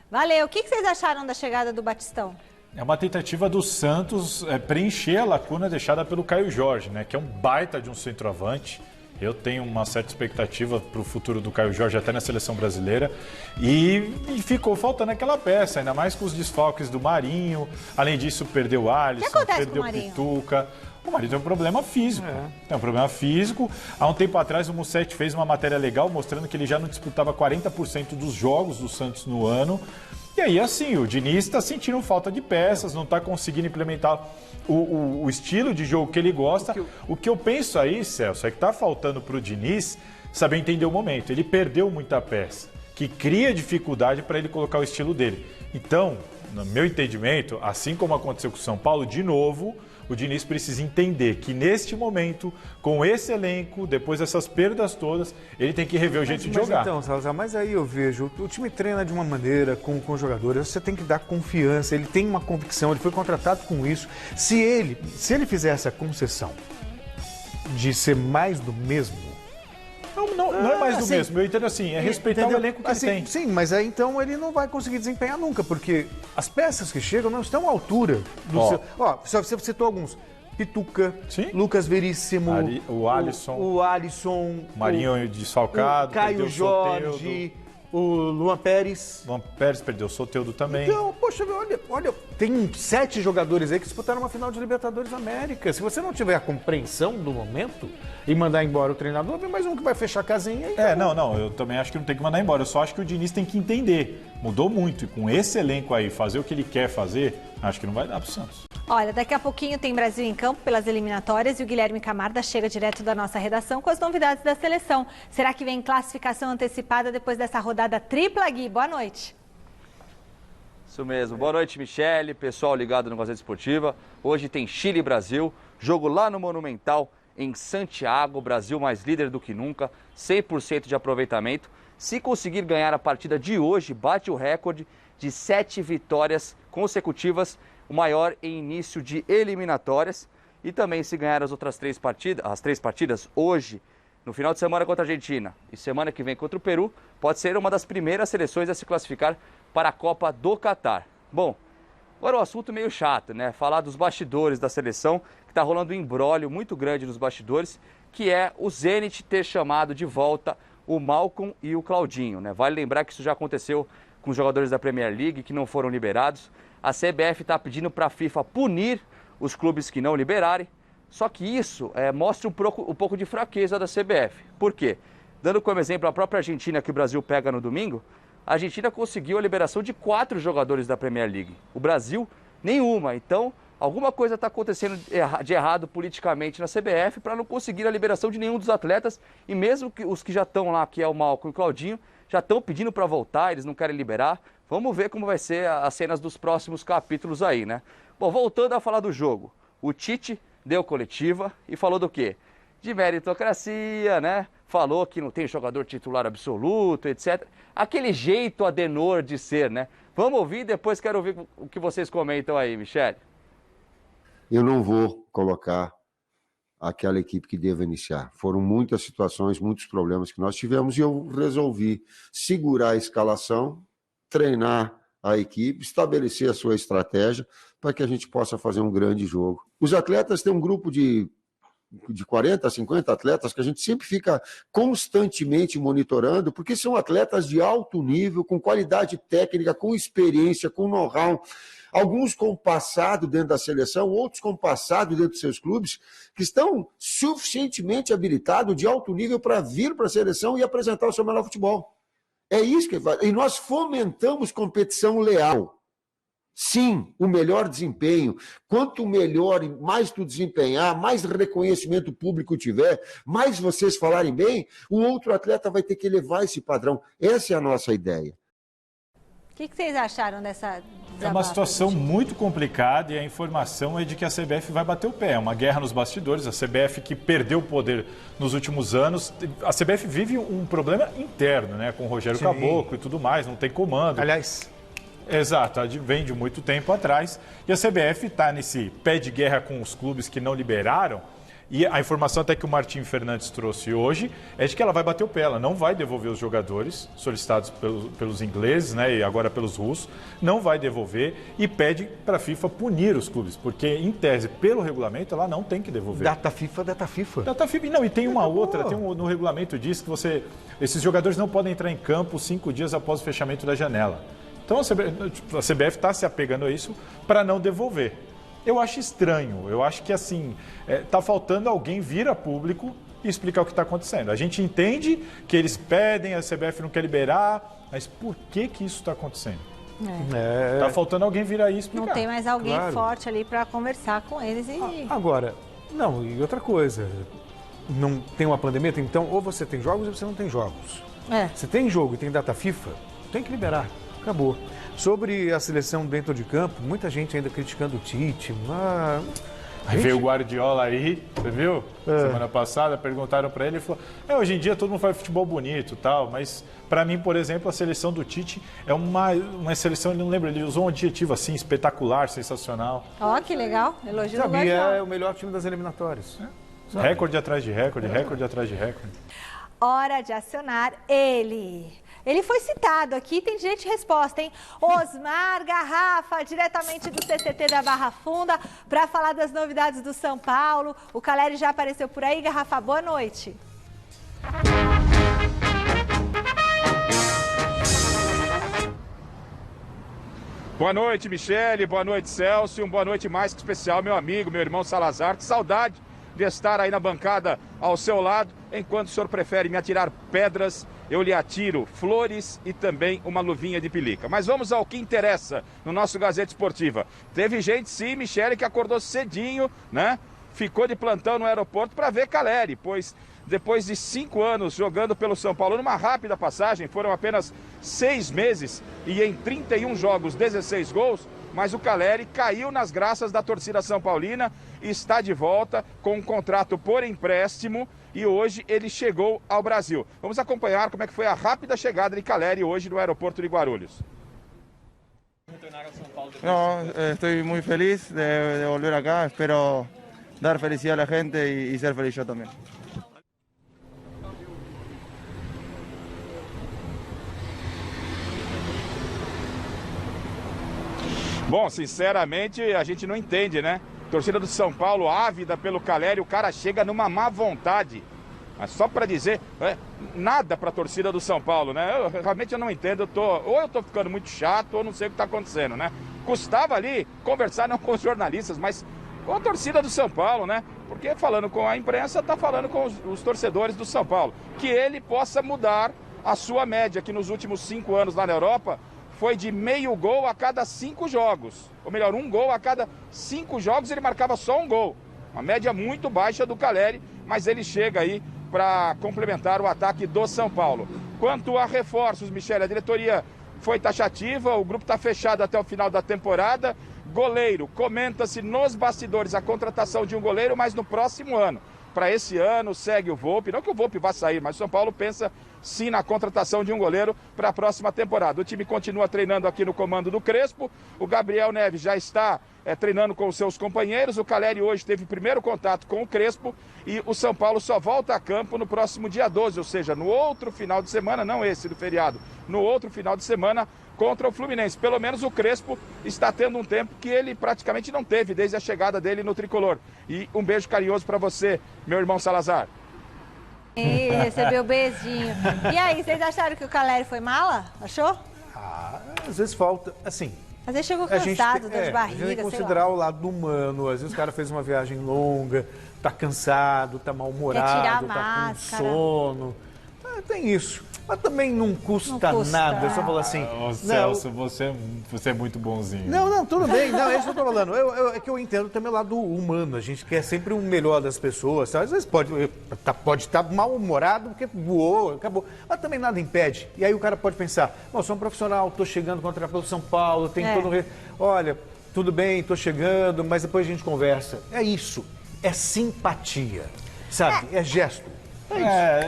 Valeu. O que vocês acharam da chegada do Batistão? É uma tentativa do Santos preencher a lacuna deixada pelo Caio Jorge, né? Que é um baita de um centroavante. Eu tenho uma certa expectativa para o futuro do Caio Jorge até na seleção brasileira e ficou faltando aquela peça, ainda mais com os desfalques do Marinho. Além disso, perdeu o Alisson, perdeu o Pituca. O Marinho tem um problema físico. Tem um problema físico. Há um tempo atrás o Musetti fez uma matéria legal mostrando que ele já não disputava 40% dos jogos do Santos no ano. E aí, assim, o Diniz está sentindo falta de peças, não está conseguindo implementar o estilo de jogo que ele gosta. O que eu penso aí, Celso, é que está faltando para o Diniz saber entender o momento. Ele perdeu muita peça, que cria dificuldade para ele colocar o estilo dele. Então, no meu entendimento, assim como aconteceu com o São Paulo, de novo, o Diniz precisa entender que neste momento, com esse elenco, depois dessas perdas todas, ele tem que rever o jeito de jogar. Então, Salazar, mas aí eu vejo, o time treina de uma maneira com os jogadores, você tem que dar confiança, ele tem uma convicção, ele foi contratado com isso. Se ele fizer essa concessão de ser mais do mesmo... Não é mais do mesmo, eu entendo assim, é respeitar o elenco que ele tem. Sim, mas aí então ele não vai conseguir desempenhar nunca, porque as peças que chegam não estão à altura do seu... Você citou alguns. Pituca, Lucas Veríssimo, o Alisson, Marinho desfalcado, o Caio Jorge, o Luan Pérez. Luan Pérez perdeu o Soteldo também. Então, poxa, olha, tem 7 jogadores aí que disputaram uma final de Libertadores América. Se você não tiver a compreensão do momento e mandar embora o treinador, vem mais um que vai fechar a casinha. Não, eu também acho que não tem que mandar embora. Eu só acho que o Diniz tem que entender. Mudou muito e com esse elenco aí, fazer o que ele quer fazer, acho que não vai dar pro Santos. Olha, daqui a pouquinho tem Brasil em campo pelas eliminatórias e o Guilherme Camarda chega direto da nossa redação com as novidades da seleção. Será que vem classificação antecipada depois dessa rodada tripla, Gui? Boa noite. Isso mesmo. Boa noite, Michele, pessoal ligado no Gazeta Esportiva. Hoje tem Chile e Brasil, jogo lá no Monumental, em Santiago. Brasil mais líder do que nunca, 100% de aproveitamento. Se conseguir ganhar a partida de hoje, bate o recorde de 7 vitórias consecutivas, o maior em início de eliminatórias. E também se ganhar as outras 3 partidas hoje, no final de semana contra a Argentina e semana que vem contra o Peru, pode ser uma das primeiras seleções a se classificar para a Copa do Catar. Bom, agora um assunto meio chato, né? Falar dos bastidores da seleção, que está rolando um imbróglio muito grande nos bastidores, que é o Zenit ter chamado de volta o Malcom e o Claudinho, né? Vale lembrar que isso já aconteceu com os jogadores da Premier League que não foram liberados. A CBF está pedindo para a FIFA punir os clubes que não liberarem. Só que isso mostra um pouco de fraqueza da CBF. Por quê? Dando como exemplo a própria Argentina que o Brasil pega no domingo, a Argentina conseguiu a liberação de 4 jogadores da Premier League. O Brasil, nenhuma. Então, alguma coisa está acontecendo de errado politicamente na CBF para não conseguir a liberação de nenhum dos atletas. E mesmo que os que já estão lá, que é o Malcom e o Claudinho, já estão pedindo para voltar, eles não querem liberar. Vamos ver como vai ser as cenas dos próximos capítulos aí, né? Bom, voltando a falar do jogo. O Tite deu coletiva e falou do quê? De meritocracia, né? Falou que não tem jogador titular absoluto, etc. Aquele jeito Adenor de ser, né? Vamos ouvir e depois quero ouvir o que vocês comentam aí, Michele. Eu não vou colocar aquela equipe que deva iniciar. Foram muitas situações, muitos problemas que nós tivemos e eu resolvi segurar a escalação, treinar a equipe, estabelecer a sua estratégia para que a gente possa fazer um grande jogo. Os atletas têm um grupo de 40, 50 atletas que a gente sempre fica constantemente monitorando, porque são atletas de alto nível, com qualidade técnica, com experiência, com know-how, alguns com passado dentro da seleção, outros com passado dentro dos seus clubes, que estão suficientemente habilitados de alto nível para vir para a seleção e apresentar o seu melhor futebol. É isso que faz. E nós fomentamos competição leal. Sim, o melhor desempenho. Quanto melhor e mais tu desempenhar, mais reconhecimento público tiver, mais vocês falarem bem, o outro atleta vai ter que elevar esse padrão. Essa é a nossa ideia. O que vocês acharam dessa desabafo? É uma situação muito complicada e a informação é de que a CBF vai bater o pé. É uma guerra nos bastidores. A CBF que perdeu o poder nos últimos anos. A CBF vive um problema interno, né? Com o Rogério Caboclo e tudo mais, não tem comando. Aliás... Exato, vem de muito tempo atrás. E a CBF está nesse pé de guerra com os clubes que não liberaram. E a informação até que o Martim Fernandes trouxe hoje é de que ela vai bater o pé, ela não vai devolver os jogadores solicitados pelos ingleses, né, e agora pelos russos, não vai devolver e pede para a FIFA punir os clubes, porque em tese, pelo regulamento, ela não tem que devolver. Data FIFA. Data FIFA. Não, e tem uma outra, no regulamento diz que esses jogadores não podem entrar em campo 5 dias após o fechamento da janela. Então a CBF está se apegando a isso para não devolver. Eu acho estranho, eu acho que assim, está faltando alguém vir a público e explicar o que está acontecendo. A gente entende que eles pedem, a CBF não quer liberar, mas por que isso está acontecendo? Está faltando alguém vir aí e explicar. Não tem mais alguém forte ali para conversar com eles e... Agora, não, e outra coisa, não tem uma pandemia, então ou você tem jogos ou você não tem jogos. Se tem jogo e tem data FIFA, tem que liberar, acabou. Sobre a seleção dentro de campo, muita gente ainda criticando o Tite. Aí veio o Guardiola aí, você viu? Semana passada, perguntaram para ele e falou: hoje em dia todo mundo faz futebol bonito e tal, mas para mim, por exemplo, a seleção do Tite é uma seleção, ele não lembra, ele usou um adjetivo assim, espetacular, sensacional. Ó, que legal, elogio do Guardiola. É o melhor time das eliminatórias. Recorde atrás de recorde, recorde atrás de recorde. Hora de acionar ele. Ele foi citado aqui, tem gente de resposta, hein? Osmar Garrafa, diretamente do CCT da Barra Funda, para falar das novidades do São Paulo. O Caleri já apareceu por aí. Garrafa, boa noite. Boa noite, Michele. Boa noite, Celso. Boa noite mais que especial, meu amigo, meu irmão Salazar. Que saudade de estar aí na bancada ao seu lado. Enquanto o senhor prefere me atirar pedras, eu lhe atiro flores e também uma luvinha de pelica. Mas vamos ao que interessa no nosso Gazeta Esportiva. Teve gente, sim, Michele, que acordou cedinho, né? Ficou de plantão no aeroporto para ver Caleri, pois depois de 5 anos jogando pelo São Paulo, numa rápida passagem, foram apenas 6 meses e em 31 jogos, 16 gols, mas o Caleri caiu nas graças da torcida são paulina e está de volta com um contrato por empréstimo e hoje ele chegou ao Brasil. Vamos acompanhar como é que foi a rápida chegada de Caleri hoje no aeroporto de Guarulhos. Estoy muy feliz de volver acá, espero dar felicidad a la gente y ser feliz yo también. Bom, sinceramente, a gente não entende, né? Torcida do São Paulo, ávida pelo Caleri, o cara chega numa má vontade. Mas só para dizer, nada para a torcida do São Paulo, né? Realmente eu não entendo, ou eu tô ficando muito chato, ou não sei o que está acontecendo, né? Custava ali conversar não com os jornalistas, mas com a torcida do São Paulo, né? Porque falando com a imprensa, tá falando com os torcedores do São Paulo. Que ele possa mudar a sua média, que nos últimos 5 anos lá na Europa foi de meio gol a cada 5 jogos. Ou melhor, 1 gol a cada 5 jogos, ele marcava só 1 gol. Uma média muito baixa do Caleri, mas ele chega aí para complementar o ataque do São Paulo. Quanto a reforços, Michele, a diretoria foi taxativa, o grupo está fechado até o final da temporada. Goleiro, comenta-se nos bastidores a contratação de um goleiro, mas no próximo ano. Para esse ano segue o Volpi, não que o Volpi vá sair, mas o São Paulo pensa sim na contratação de um goleiro para a próxima temporada. O time continua treinando aqui no comando do Crespo, o Gabriel Neves já está treinando com os seus companheiros, o Caleri hoje teve o primeiro contato com o Crespo e o São Paulo só volta a campo no próximo dia 12, ou seja, no outro final de semana, não esse do feriado, no outro final de semana contra o Fluminense. Pelo menos o Crespo está tendo um tempo que ele praticamente não teve desde a chegada dele no Tricolor. E um beijo carinhoso para você, meu irmão Salazar. E recebeu beijinho. E aí, vocês acharam que o Caleri foi mala? Achou? Às vezes falta, assim... Às vezes chegou cansado, dor de barriga, a gente tem que considerar o lado humano. Às vezes o cara fez uma viagem longa, tá cansado, tá mal-humorado, tá com sono. Tem isso. Mas também não custa nada. Eu só falo assim... Celso, você é muito bonzinho. Não, tudo bem. Não, é isso que eu tô falando. É que eu entendo também o lado humano. A gente quer sempre o melhor das pessoas. Às vezes pode estar mal-humorado porque voou, acabou. Mas também nada impede. E aí o cara pode pensar, eu sou um profissional, tô chegando contra pelo São Paulo, tem todo... Olha, tudo bem, tô chegando, mas depois a gente conversa. É isso. É simpatia, sabe? É gesto.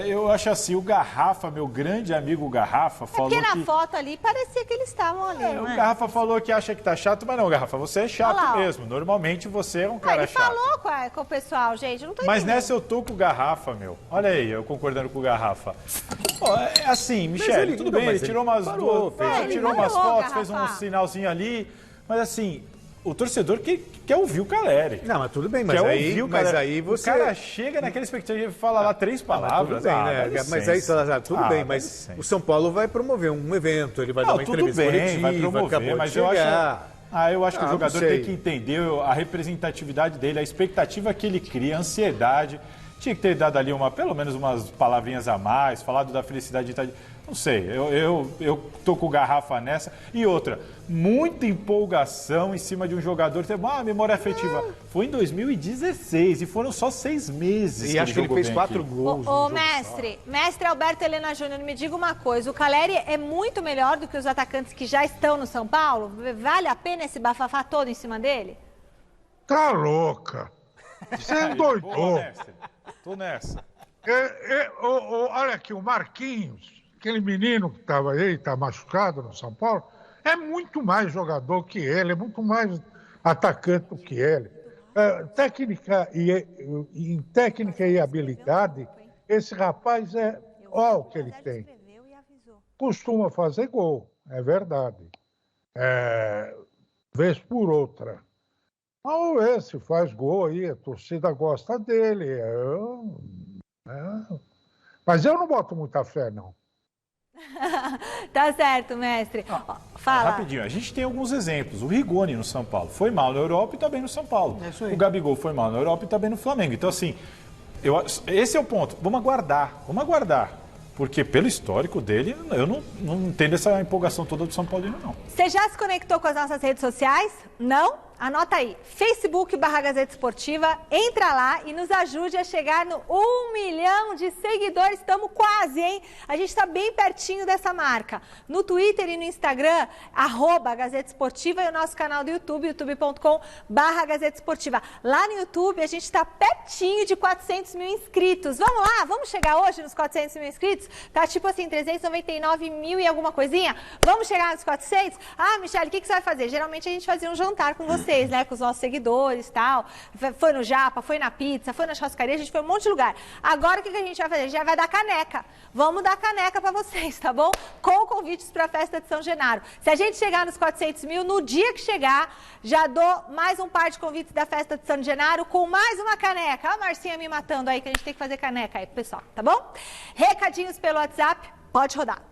Eu acho assim, o Garrafa, meu grande amigo Garrafa, falou porque na que... foto ali parecia que eles estavam ali, O Garrafa falou que acha que tá chato, mas não, Garrafa, você é chato mesmo. Normalmente você é um cara chato. Ele falou com o pessoal, gente, não tô Mas entendendo. nessa eu tô com o Garrafa, meu. Olha aí, eu concordando com o Garrafa. Pô, é assim, Michele, tudo bem, ele tirou umas tirou umas fotos, fez um sinalzinho ali, mas assim... O torcedor quer ouvir o Caleri. Não, mas tudo bem, mas aí você... O cara chega naquela expectativa e fala lá 3 palavras. Tudo bem, né? Mas aí, Salazar, tudo bem, mas o São Paulo vai promover um evento, ele vai dar uma entrevista coletiva, vai promover, mas eu acho que o jogador tem que entender a representatividade dele, a expectativa que ele cria, a ansiedade. Tinha que ter dado ali pelo menos umas palavrinhas a mais, falado da felicidade de estar... Não sei, eu tô com o Garrafa nessa. E outra, muita empolgação em cima de um jogador. Teve uma memória afetiva. Foi em 2016 e foram só 6 meses. E acho que ele fez 4 gols. Mestre Alberto Helena Júnior, me diga uma coisa. O Caleri é muito melhor do que os atacantes que já estão no São Paulo? Vale a pena esse bafafá todo em cima dele? Tá louca. Você endoidou. Tô nessa. Olha aqui, o Marquinhos, aquele menino que estava aí, está machucado no São Paulo, é muito mais jogador que ele, é muito mais atacante do que ele. Em técnica e habilidade, esse rapaz olha o que ele tem. Costuma fazer gol, é verdade. Vez por outra. Vamos ver se faz gol aí, a torcida gosta dele. Mas eu não boto muita fé, não. Tá certo, mestre. Fala. Rapidinho, a gente tem alguns exemplos. O Rigoni no São Paulo foi mal na Europa e tá bem no São Paulo. O Gabigol foi mal na Europa e tá bem no Flamengo. Então, assim, esse é o ponto. Vamos aguardar. Porque pelo histórico dele, eu não entendo essa empolgação toda do São Paulino, não. Você já se conectou com as nossas redes sociais? Não? Anota aí, Facebook/Gazeta Esportiva, entra lá e nos ajude a chegar no 1 milhão de seguidores. Estamos quase, hein? A gente está bem pertinho dessa marca. No Twitter e no Instagram, @Gazeta Esportiva e o nosso canal do YouTube, youtube.com/Gazeta Esportiva. Lá no YouTube a gente está pertinho de 400 mil inscritos. Vamos lá? Vamos chegar hoje nos 400 mil inscritos? Tá tipo assim, 399 mil e alguma coisinha? Vamos chegar nos 400? Michele, o que você vai fazer? Geralmente a gente fazia um jantar com você. Né, com os nossos seguidores e tal. Foi no Japa, foi na pizza, foi na churrascaria, a gente foi em um monte de lugar. Agora o que a gente vai fazer? A gente já vai dar caneca. Vamos dar caneca pra vocês, tá bom? Com convites pra festa de São Genaro. Se a gente chegar nos 400 mil, no dia que chegar, já dou mais um par de convites da festa de São Genaro com mais uma caneca. Olha a Marcinha me matando aí, que a gente tem que fazer caneca aí pro pessoal, tá bom? Recadinhos pelo WhatsApp, pode rodar.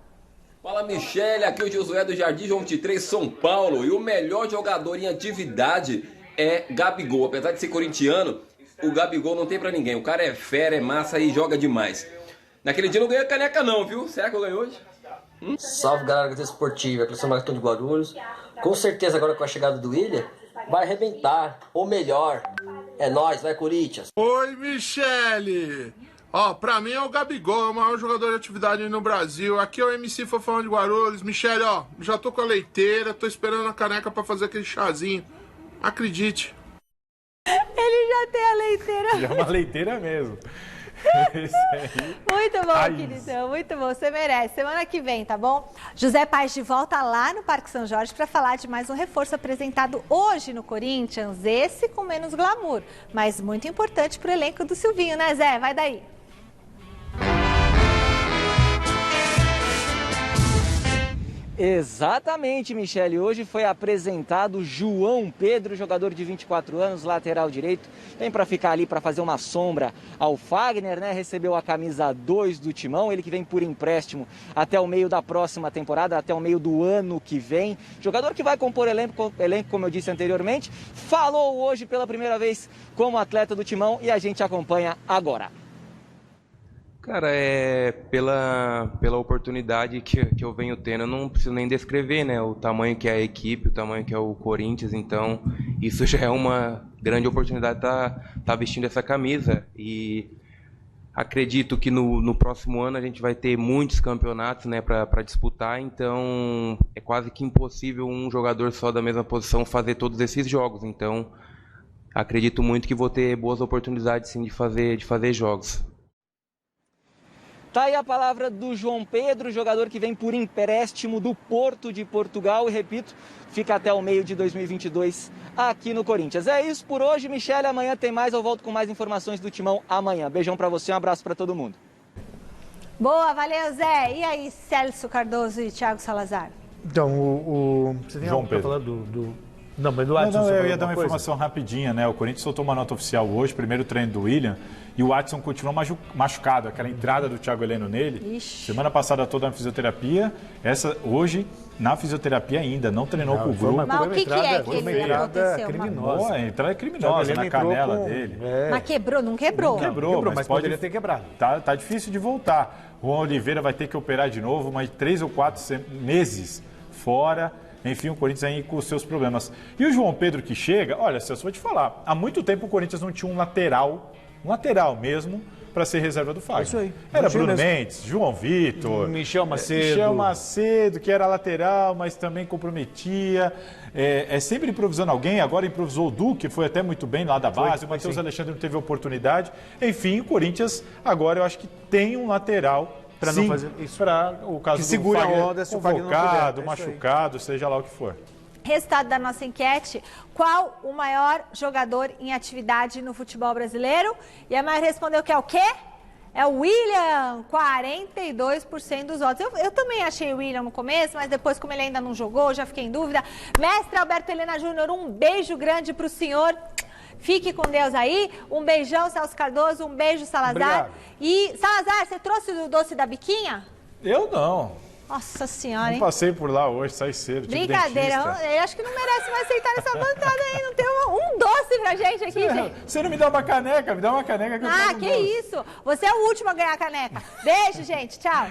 Fala, Michele, aqui é o Josué do Jardim João 23, São Paulo. E o melhor jogador em atividade é Gabigol. Apesar de ser corintiano, o Gabigol não tem pra ninguém. O cara é fera, é massa e joga demais. Naquele dia não ganhei caneca não, viu? Será que eu ganhei hoje? Salve, galera da Gazeta Esportiva. Aqui é o Maratão de Guarulhos. Com certeza agora com a chegada do William, vai arrebentar. Ou melhor, é nóis, vai Corinthians. Oi, Michele. Pra mim é o Gabigol, é o maior jogador de atividade no Brasil. Aqui é o MC Fofão de Guarulhos. Michele, já tô com a leiteira, tô esperando a caneca pra fazer aquele chazinho. Acredite. Ele já tem a leiteira. Já é uma leiteira mesmo. Muito bom, queridão, muito bom, você merece. Semana que vem, tá bom? José Paes de volta lá no Parque São Jorge para falar de mais um reforço apresentado hoje no Corinthians. Esse com menos glamour, mas muito importante pro elenco do Silvinho, né, Zé? Vai daí. Exatamente, Michele. Hoje foi apresentado João Pedro, jogador de 24 anos, lateral direito. Vem para ficar ali para fazer uma sombra ao Fagner, né? Recebeu a camisa 2 do Timão, ele que vem por empréstimo até o meio da próxima temporada, até o meio do ano que vem. Jogador que vai compor elenco, como eu disse anteriormente, falou hoje pela primeira vez como atleta do Timão e a gente acompanha agora. Cara, pela oportunidade que eu venho tendo, eu não preciso nem descrever, né? O tamanho que é a equipe, o tamanho que é o Corinthians, então isso já é uma grande oportunidade tá vestindo essa camisa. E acredito que no próximo ano a gente vai ter muitos campeonatos, né, para disputar, então é quase que impossível um jogador só da mesma posição fazer todos esses jogos. Então acredito muito que vou ter boas oportunidades sim de fazer jogos. Tá aí a palavra do João Pedro, jogador que vem por empréstimo do Porto de Portugal e, repito, fica até o meio de 2022 aqui no Corinthians. É isso por hoje, Michele. Amanhã tem mais, eu volto com mais informações do Timão amanhã. Beijão pra você, um abraço pra todo mundo. Boa, valeu, Zé. E aí, Celso Cardoso e Thiago Salazar? Então, você tem João algo pra Pedro. falar do... Não, mas do Watson... Não, eu ia dar uma informação rapidinha, né? O Corinthians soltou uma nota oficial hoje, primeiro treino do William, e o Watson continua machucado, aquela entrada do Thiago Heleno nele. Ixi. Semana passada toda na fisioterapia, hoje na fisioterapia ainda, não treinou com o grupo. Mas o que é que ele aconteceu? Criminosa. A entrada é criminosa na canela dele. Mas quebrou? Não quebrou? Não quebrou, mas poderia ter quebrado. Tá difícil de voltar. O Juan Oliveira vai ter que operar de novo, mas 3 ou 4 meses fora. Enfim, o Corinthians aí com os seus problemas. E o João Pedro que chega, olha, Celso, vou te falar, há muito tempo o Corinthians não tinha um lateral mesmo, para ser reserva do Fagner. Isso aí. Era Bruno Mendes, João Vitor, Michel Macedo, que era lateral, mas também comprometia. Sempre improvisando alguém, agora improvisou o Duque, foi até muito bem lá da base, o Matheus Alexandre não teve oportunidade. Enfim, o Corinthians agora eu acho que tem um lateral para não fazer isso, para o caso que do segura Fagner, a onda se o Fagner não convocado, puder. machucado, seja lá o que for. Resultado da nossa enquete: qual o maior jogador em atividade no futebol brasileiro? E a Maia respondeu que é o quê? É o William, 42% dos votos. Eu também achei o William no começo, mas depois, como ele ainda não jogou, já fiquei em dúvida. Mestre Alberto Helena Júnior, um beijo grande para o senhor. Fique com Deus aí. Um beijão, Celso Cardoso. Um beijo, Salazar. Obrigado. E, Salazar, você trouxe o doce da biquinha? Eu não. Nossa senhora, hein? Não passei por lá hoje, sai cedo. Brincadeira, eu acho que não merece mais sentar nessa bancada aí. Não tem um doce pra gente aqui, gente. Você não me dá uma caneca? Me dá uma caneca que eu Ah, que isso. Você é o último a ganhar a caneca. Beijo, gente. Tchau.